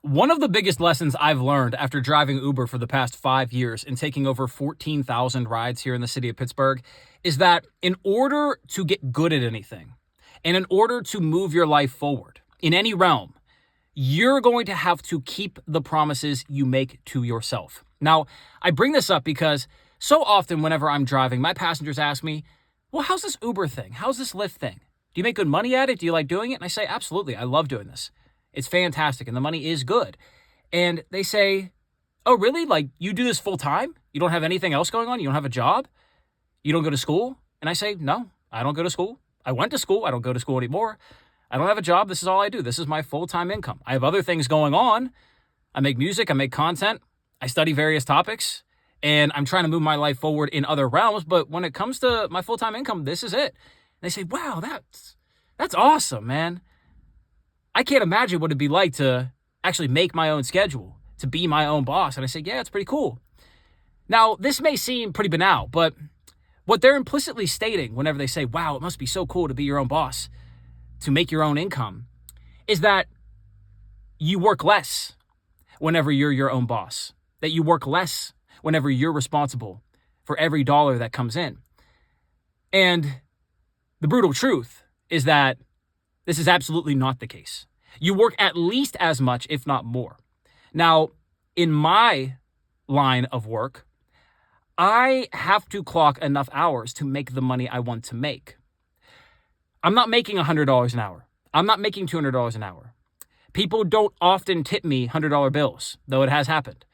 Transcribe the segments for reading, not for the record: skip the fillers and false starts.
One of the biggest lessons I've learned after driving Uber for the past 5 years and taking over 14,000 rides here in the city of Pittsburgh is that in order to get good at anything and in order to move your life forward in any realm, you're going to have to keep the promises you make to yourself. Now, I bring this up because so often whenever I'm driving, my passengers ask me, well, how's this Uber thing? How's this Lyft thing? Do you make good money at it? Do you like doing it? And I say, absolutely. I love doing this. It's fantastic and the money is good. And they say, oh, really? Like you do this full time? You don't have anything else going on? You don't have a job? You don't go to school? And I say, no, I don't go to school. I went to school. I don't go to school anymore. I don't have a job. This is all I do. This is my full-time income. I have other things going on. I make music. I make content. I study various topics. And I'm trying to move my life forward in other realms. But when it comes to my full-time income, this is it. And they say, wow, that's awesome, man. I can't imagine what it'd be like to actually make my own schedule, to be my own boss. And I say, yeah, it's pretty cool. Now, this may seem pretty banal, but what they're implicitly stating whenever they say, wow, it must be so cool to be your own boss, to make your own income, is that you work less whenever you're your own boss, that you work less whenever you're responsible for every dollar that comes in. And the brutal truth is that this is absolutely not the case. You work at least as much, if not more. Now, in my line of work, I have to clock enough hours to make the money I want to make. I'm not making $100 an hour. I'm not making $200 an hour. People don't often tip me $100 bills, though it has happened.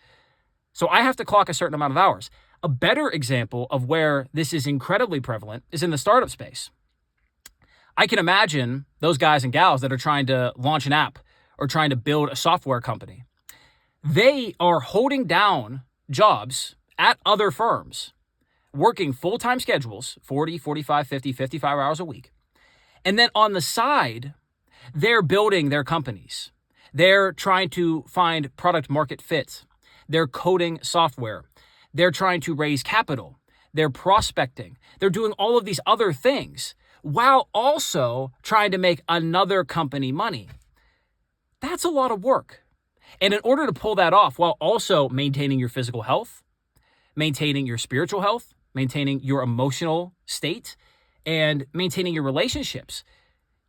So I have to clock a certain amount of hours. A better example of where this is incredibly prevalent is in the startup space. I can imagine those guys and gals that are trying to launch an app or trying to build a software company. They are holding down jobs at other firms, working full-time schedules, 40, 45, 50, 55 hours a week. And then on the side, they're building their companies. They're trying to find product market fit. They're coding software. They're trying to raise capital. They're prospecting. They're doing all of these other things while also trying to make another company money. That's a lot of work. And in order to pull that off while also maintaining your physical health, maintaining your spiritual health, maintaining your emotional state, and maintaining your relationships,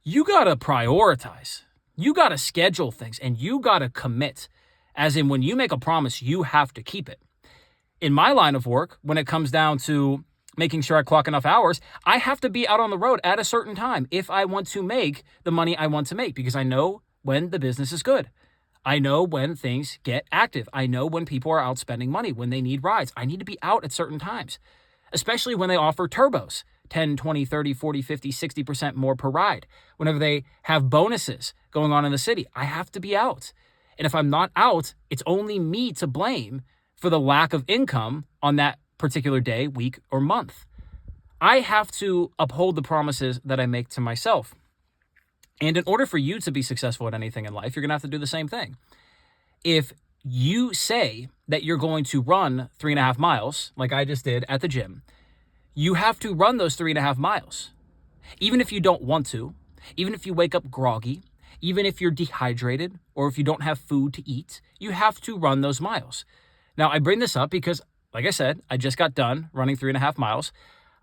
you gotta prioritize. You gotta schedule things and you gotta commit. As in, when you make a promise, you have to keep it. In my line of work, when it comes down to making sure I clock enough hours, I have to be out on the road at a certain time if I want to make the money I want to make, because I know when the business is good. I know when things get active. I know when people are out spending money, when they need rides. I need to be out at certain times, especially when they offer turbos, 10, 20, 30, 40, 50, 60% more per ride. Whenever they have bonuses going on in the city, I have to be out. And if I'm not out, it's only me to blame for the lack of income on that particular day, week, or month. I have to uphold the promises that I make to myself. And in order for you to be successful at anything in life, you're going to have to do the same thing. If you say that you're going to run 3.5 miles, like I just did at the gym, you have to run those 3.5 miles. Even if you don't want to, even if you wake up groggy, even if you're dehydrated, or if you don't have food to eat, you have to run those miles. Now, I bring this up because, like I said, I just got done running 3.5 miles.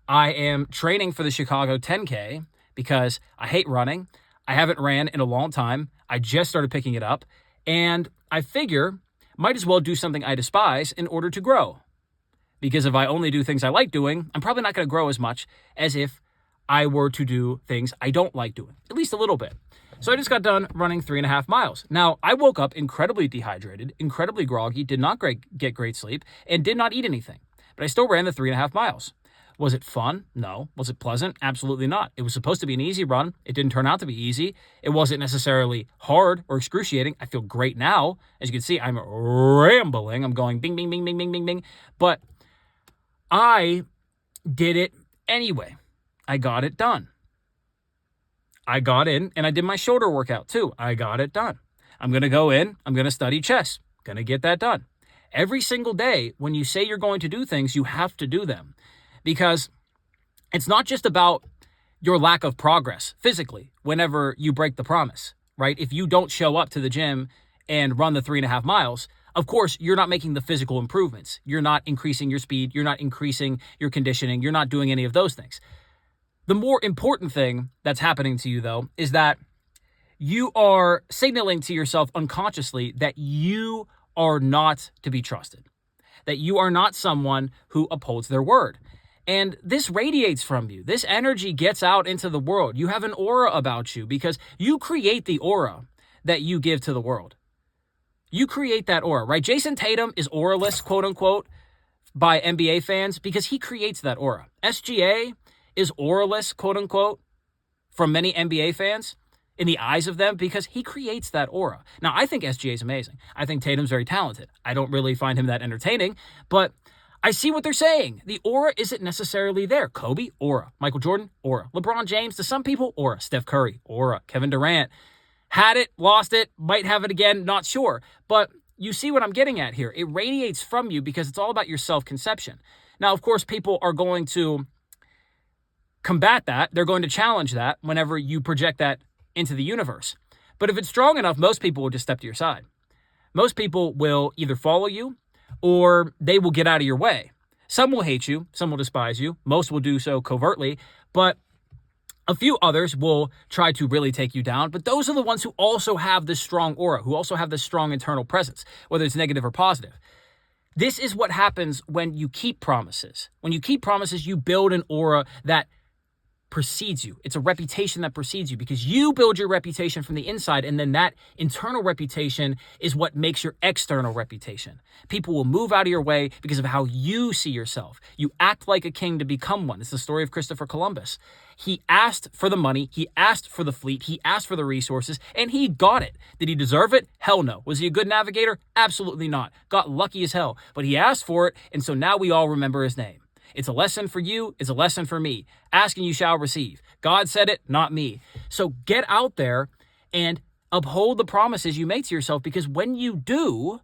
I am training for the Chicago 10K because I hate running. I haven't ran in a long time. I just started picking it up. And I figure might as well do something I despise in order to grow. Because if I only do things I like doing, I'm probably not going to grow as much as if I were to do things I don't like doing, at least a little bit. So I just got done running 3.5 miles. Now, I woke up incredibly dehydrated, incredibly groggy, did not get great sleep, and did not eat anything. But I still ran the 3.5 miles. Was it fun? No. Was it pleasant? Absolutely not. It was supposed to be an easy run. It didn't turn out to be easy. It wasn't necessarily hard or excruciating. I feel great now. As you can see, I'm rambling. I'm going bing, bing, bing, bing, bing, bing, bing. But I did it anyway. I got it done. I got in and I did my shoulder workout too. I got it done. I'm going to go in. I'm going to study chess. Going to get that done. Every single day, when you say you're going to do things, you have to do them. Because it's not just about your lack of progress physically whenever you break the promise, right? If you don't show up to the gym and run the 3.5 miles, of course, you're not making the physical improvements. You're not increasing your speed. You're not increasing your conditioning. You're not doing any of those things. The more important thing that's happening to you, though, is that you are signaling to yourself unconsciously that you are not to be trusted, that you are not someone who upholds their word. And this radiates from you. This energy gets out into the world. You have an aura about you because you create the aura that you give to the world. You create that aura, right? Jason Tatum is auraless, quote unquote, by NBA fans because he creates that aura. SGA is auraless, quote unquote, from many NBA fans in the eyes of them because he creates that aura. Now, I think SGA is amazing. I think Tatum's very talented. I don't really find him that entertaining, but I see what they're saying. The aura isn't necessarily there. Kobe, aura. Michael Jordan, aura. LeBron James, to some people, aura. Steph Curry, aura. Kevin Durant, had it, lost it, might have it again, not sure. But you see what I'm getting at here. It radiates from you because it's all about your self-conception. Now, of course, people are going to combat that. They're going to challenge that whenever you project that into the universe. But if it's strong enough, most people will just step to your side. Most people will either follow you or they will get out of your way. Some will hate you. Some will despise you. Most will do so covertly. But a few others will try to really take you down. But those are the ones who also have this strong aura, who also have this strong internal presence, whether it's negative or positive. This is what happens when you keep promises. When you keep promises, you build an aura that precedes you. It's a reputation that precedes you because you build your reputation from the inside, and then that internal reputation is what makes your external reputation. People will move out of your way because of how you see yourself. You act like a king to become one. It's the story of Christopher Columbus. He asked for the money, he asked for the fleet, he asked for the resources, and he got it. Did he deserve it? Hell no. Was he a good navigator? Absolutely not. Got lucky as hell, but he asked for it, and so now we all remember his name. It's a lesson for you. It's a lesson for me. Ask and you shall receive. God said it, not me. So get out there and uphold the promises you make to yourself, because when you do,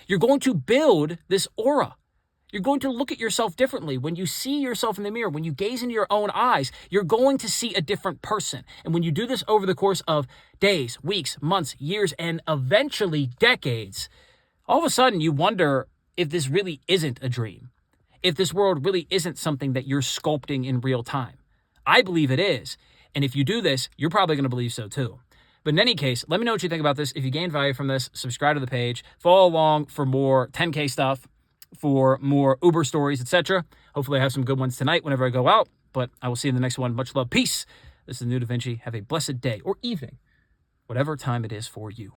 you're going to build this aura. You're going to look at yourself differently. When you see yourself in the mirror, when you gaze into your own eyes, you're going to see a different person. And when you do this over the course of days, weeks, months, years, and eventually decades, all of a sudden you wonder if this really isn't a dream. If this world really isn't something that you're sculpting in real time. I believe it is. And if you do this, you're probably going to believe so too. But in any case, let me know what you think about this. If you gained value from this, subscribe to the page. Follow along for more 10K stuff, for more Uber stories, etc. Hopefully I have some good ones tonight whenever I go out. But I will see you in the next one. Much love. Peace. This is New Da Vinci. Have a blessed day or evening, whatever time it is for you.